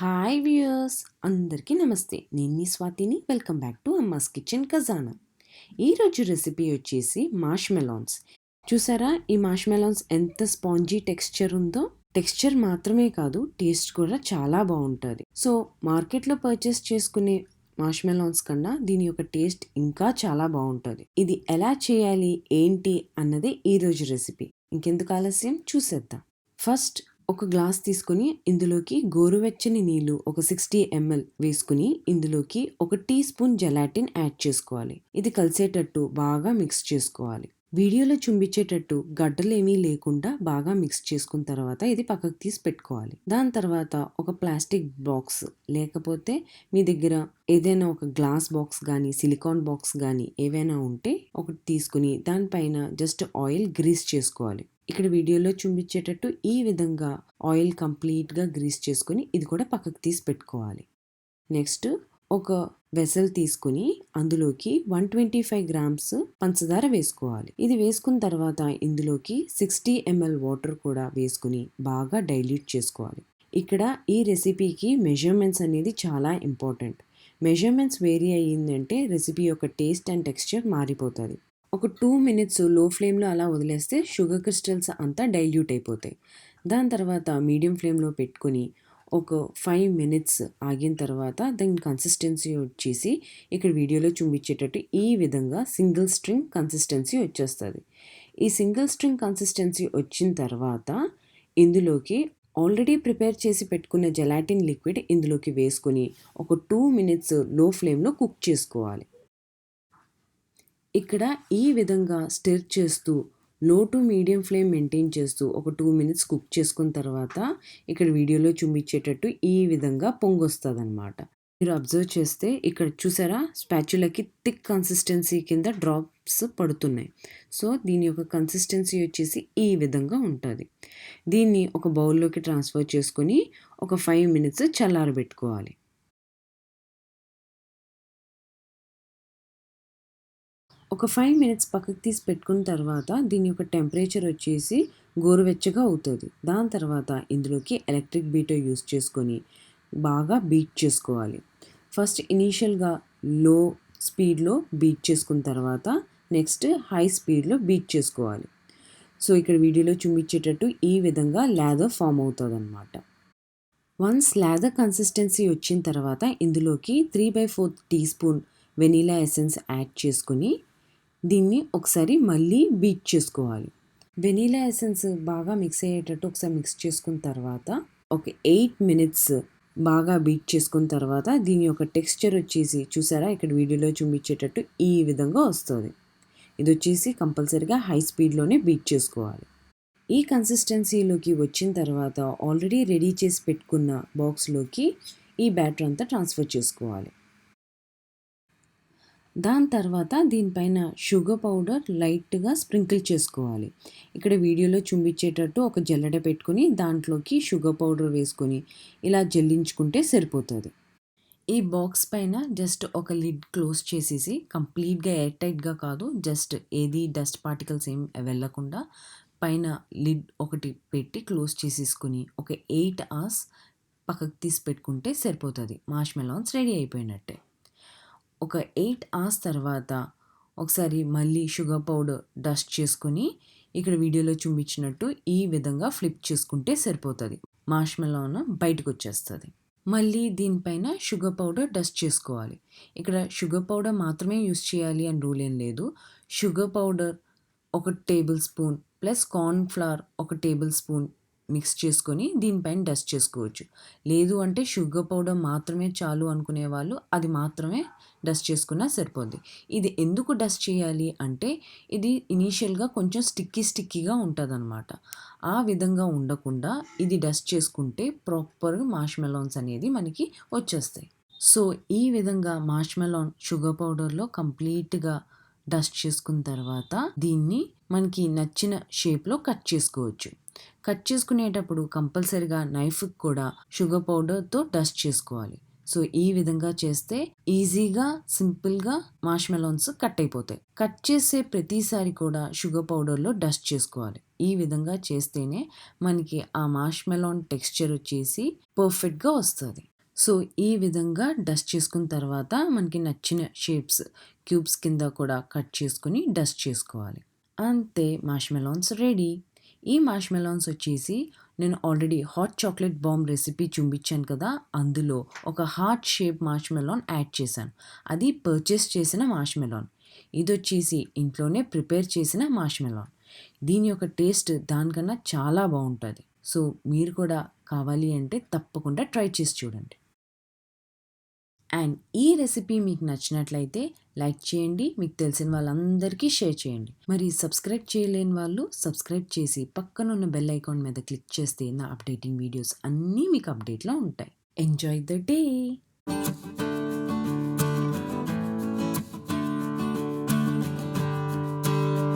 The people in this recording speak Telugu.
హాయ్ వ్యూయర్స్, అందరికీ నమస్తే. నేను మీ స్వాతిని. Welcome back to Amma's kitchen Khazana. ఈరోజు రెసిపీ వచ్చేసి మార్ష్మెలాన్స్. చూసారా ఈ మార్ష్మెలాన్స్ ఎంత స్పాంజీ టెక్స్చర్ ఉందో? టెక్స్చర్ మాత్రమే కాదు, టేస్ట్ కూడా చాలా బాగుంటుంది. సో మార్కెట్లో పర్చేస్ చేసుకునే మార్ష్మెలాన్స్ కన్నా దీని యొక్క టేస్ట్ ఇంకా చాలా బాగుంటుంది. ఇది ఎలా చేయాలి ఏంటి అన్నది ఈరోజు రెసిపీ. ఇంకెందుకు ఆలస్యం, చూసేద్దాం. ఫస్ట్ ఒక గ్లాస్ తీసుకుని ఇందులోకి గోరువెచ్చని నీళ్లు ఒక 60 ml వేసుకుని ఇందులోకి ఒక టీ స్పూన్ జెలాటిన్ యాడ్ చేసుకోవాలి. ఇది కలిసేటట్టు బాగా మిక్స్ చేసుకోవాలి. వీడియోలో చూపించేటట్టు గడ్డలు ఏమీ లేకుండా బాగా మిక్స్ చేసుకున్న తర్వాత ఇది పక్కకు తీసి పెట్టుకోవాలి. దాని తర్వాత ఒక ప్లాస్టిక్ బాక్స్ లేకపోతే మీ దగ్గర ఏదైనా ఒక గ్లాస్ బాక్స్ కానీ సిలికాన్ బాక్స్ కానీ ఏవైనా ఉంటే ఒకటి తీసుకుని దానిపైన జస్ట్ ఆయిల్ గ్రీస్ చేసుకోవాలి. ఇక్కడ వీడియోలో చూపించేటట్టు ఈ విధంగా ఆయిల్ కంప్లీట్గా గ్రీస్ చేసుకుని ఇది కూడా పక్కకు తీసి పెట్టుకోవాలి. నెక్స్ట్ ఒక వెసల్ తీసుకుని అందులోకి 125 grams పంచదార వేసుకోవాలి. ఇది వేసుకున్న తర్వాత ఇందులోకి 60 ml వాటర్ కూడా వేసుకుని బాగా డైల్యూట్ చేసుకోవాలి. ఇక్కడ ఈ రెసిపీకి మెజర్మెంట్స్ అనేది చాలా ఇంపార్టెంట్. మెజర్మెంట్స్ వేరీ అయ్యిందంటే రెసిపీ యొక్క టేస్ట్ అండ్ టెక్స్చర్ మారిపోతుంది. ఒక 2 minutes లో ఫ్లేమ్లో అలా వదిలేస్తే షుగర్ క్రిస్టల్స్ అంతా డైల్యూట్ అయిపోతాయి. దాని తర్వాత మీడియం ఫ్లేమ్లో పెట్టుకొని ఒక 5 minutes ఆగిన తర్వాత దాని కన్సిస్టెన్సీ వచ్చేసి ఇక్కడ వీడియోలో చూపించేటట్టు ఈ విధంగా సింగిల్ స్ట్రింగ్ కన్సిస్టెన్సీ వచ్చేస్తుంది. ఈ సింగిల్ స్ట్రింగ్ కన్సిస్టెన్సీ వచ్చిన తర్వాత ఇందులోకి ఆల్రెడీ ప్రిపేర్ చేసి పెట్టుకున్న జెలాటిన్ లిక్విడ్ ఇందులోకి వేసుకొని ఒక 2 minutes లో ఫ్లేమ్లో కుక్ చేసుకోవాలి. ఇక్కడ ఈ విధంగా స్టిర్ చేస్తూ లో టు మీడియం ఫ్లేమ్ మెయింటైన్ చేస్తూ ఒక 2 minutes కుక్ చేసుకున్న తర్వాత ఇక్కడ వీడియోలో చూపించేటట్టు ఈ విధంగా పొంగొస్తుంది అనమాట. మీరు అబ్జర్వ్ చేస్తే ఇక్కడ చూసారా స్పాచులకి థిక్ కన్సిస్టెన్సీ కింద డ్రాప్స్ పడుతున్నాయి. సో దీని యొక్క కన్సిస్టెన్సీ వచ్చేసి ఈ విధంగా ఉంటుంది. దీన్ని ఒక బౌల్లోకి ట్రాన్స్ఫర్ చేసుకొని ఒక 5 minutes చల్లారబెట్టుకోవాలి. ఒక 5 minutes పక్కకు తీసి పెట్టుకున్న తర్వాత దీని యొక్క టెంపరేచర్ వచ్చేసి గోరువెచ్చగా అవుతుంది. దాని తర్వాత ఇందులోకి ఎలక్ట్రిక్ బీటర్ యూస్ చేసుకొని బాగా బీట్ చేసుకోవాలి. ఫస్ట్ ఇనీషియల్గా లో స్పీడ్లో బీట్ చేసుకున్న తర్వాత నెక్స్ట్ హై స్పీడ్లో బీట్ చేసుకోవాలి. సో ఇక్కడ వీడియోలో చూపించేటట్టు ఈ విధంగా లాదర్ ఫామ్ అవుతుంది అన్నమాట. వన్స్ లాదర్ కన్సిస్టెన్సీ వచ్చిన తర్వాత ఇందులోకి 3/4 teaspoon వెనీలా ఎసెన్స్ యాడ్ చేసుకుని దీన్ని ఒకసారి మళ్ళీ బీట్ చేసుకోవాలి. వెనీలా ఎసెన్స్ బాగా మిక్స్ అయ్యేటట్టు ఒకసారి మిక్స్ చేసుకున్న తర్వాత ఒక 8 minutes బాగా బీట్ చేసుకున్న తర్వాత దీని యొక్క టెక్స్చర్ వచ్చేసి చూసారా ఇక్కడ వీడియోలో చూపించేటట్టు ఈ విధంగా వస్తుంది. ఇది వచ్చేసి కంపల్సరీగా హై స్పీడ్లోనే బీట్ చేసుకోవాలి. ఈ కన్సిస్టెన్సీలోకి వచ్చిన తర్వాత ఆల్రెడీ రెడీ చేసి పెట్టుకున్న బాక్స్లోకి ఈ బ్యాటర్ అంతా ట్రాన్స్ఫర్ చేసుకోవాలి. దాని తర్వాత దీనిపైన షుగర్ పౌడర్ లైట్గా స్ప్రింకిల్ చేసుకోవాలి. ఇక్కడ వీడియోలో చూపించేటట్టు ఒక జల్లెడ పెట్టుకొని దాంట్లోకి షుగర్ పౌడర్ వేసుకొని ఇలా జల్లించుకుంటే సరిపోతుంది. ఈ బాక్స్ పైన జస్ట్ ఒక లిడ్ క్లోజ్ చేసేసి కంప్లీట్గా ఎయిర్ టైట్గా కాదు, జస్ట్ ఏది డస్ట్ పార్టికల్స్ ఏం వెళ్ళకుండా పైన లిడ్ ఒకటి పెట్టి క్లోజ్ చేసేసుకుని ఒక 8 hours పక్కకు తీసి పెట్టుకుంటే సరిపోతుంది. మార్ష్మెలాన్స్ రెడీ అయిపోయినట్టే. ఒక 8 hours తర్వాత ఒకసారి మళ్ళీ షుగర్ పౌడర్ డస్ట్ చేసుకొని ఇక్కడ వీడియోలో చూపించినట్టు ఈ విధంగా ఫ్లిప్ చేసుకుంటే సరిపోతుంది. మార్ష్మెలాన్ బయటకు వచ్చేస్తుంది. మళ్ళీ దీనిపైన షుగర్ పౌడర్ డస్ట్ చేసుకోవాలి. ఇక్కడ షుగర్ పౌడర్ మాత్రమే యూస్ చేయాలి అని రూల్ ఏం లేదు. Sugar powder 1 tablespoon plus corn flour 1 tablespoon mix చేసుకొని దీనిపైన డస్ట్ చేసుకోవచ్చు. లేదు అంటే షుగర్ పౌడర్ మాత్రమే చాలు అనుకునే వాళ్ళు అది మాత్రమే డస్ట్ చేసుకున్నా సరిపోద్ది. ఇది ఎందుకు డస్ట్ చేయాలి అంటే ఇది ఇనీషియల్గా కొంచెం స్టిక్కీగా ఉంటుంది అనమాట. ఆ విధంగా ఉండకుండా ఇది డస్ట్ చేసుకుంటే ప్రాపర్ మార్ష్మెలాన్స్ అనేది మనకి వచ్చేస్తాయి. సో ఈ విధంగా మార్ష్మెలాన్ షుగర్ పౌడర్లో కంప్లీట్గా డస్ట్ చేసుకున్న తర్వాత దీన్ని మనకి నచ్చిన షేప్లో కట్ చేసుకోవచ్చు. కట్ చేసుకునేటప్పుడు కంపల్సరిగా నైఫ్కి కూడా షుగర్ పౌడర్తో డస్ట్ చేసుకోవాలి. సో ఈ విధంగా చేస్తే ఈజీగా సింపుల్గా మార్ష్మెలాన్స్ కట్ అయిపోతాయి. కట్ చేసే ప్రతిసారి కూడా షుగర్ పౌడర్లో డస్ట్ చేసుకోవాలి. ఈ విధంగా చేస్తేనే మనకి ఆ మార్ష్మెలోన్ టెక్స్చర్ వచ్చేసి పర్ఫెక్ట్గా వస్తుంది. సో ఈ విధంగా డస్ట్ చేసుకున్న తర్వాత మనకి నచ్చిన షేప్స్ క్యూబ్స్ కింద కూడా కట్ చేసుకుని డస్ట్ చేసుకోవాలి. అంతే, మార్ష్మెలోన్స్ రెడీ. ఈ మార్ష్మెలోన్స్ వచ్చేసి నేను already hot chocolate bomb recipe చూపించాను కదా, అందులో ఒక హార్ట్ షేప్ మార్ష్మెలోన్ యాడ్ చేశాను. అది పర్చేస్ చేసిన మార్ష్మెలోన్. ఇది వచ్చేసి ఇంట్లోనే ప్రిపేర్ చేసిన మార్ష్మెలోన్. దీని యొక్క టేస్ట్ దానికన్నా చాలా బాగుంటుంది. సో మీరు కూడా కావాలి అంటే తప్పకుండా ట్రై చేసి చూడండి. అండ్ ఈ రెసిపీ మీకు నచ్చినట్లయితే లైక్ చేయండి, మీకు తెలిసిన వాళ్ళందరికీ షేర్ చేయండి. మరి సబ్స్క్రైబ్ చేయలేని వాళ్ళు సబ్స్క్రైబ్ చేసి పక్కనున్న బెల్ ఐకాన్ మీద క్లిక్ చేస్తే నా అప్డేటింగ్ వీడియోస్ అన్నీ మీకు అప్డేట్లో ఉంటాయి. Enjoy the day.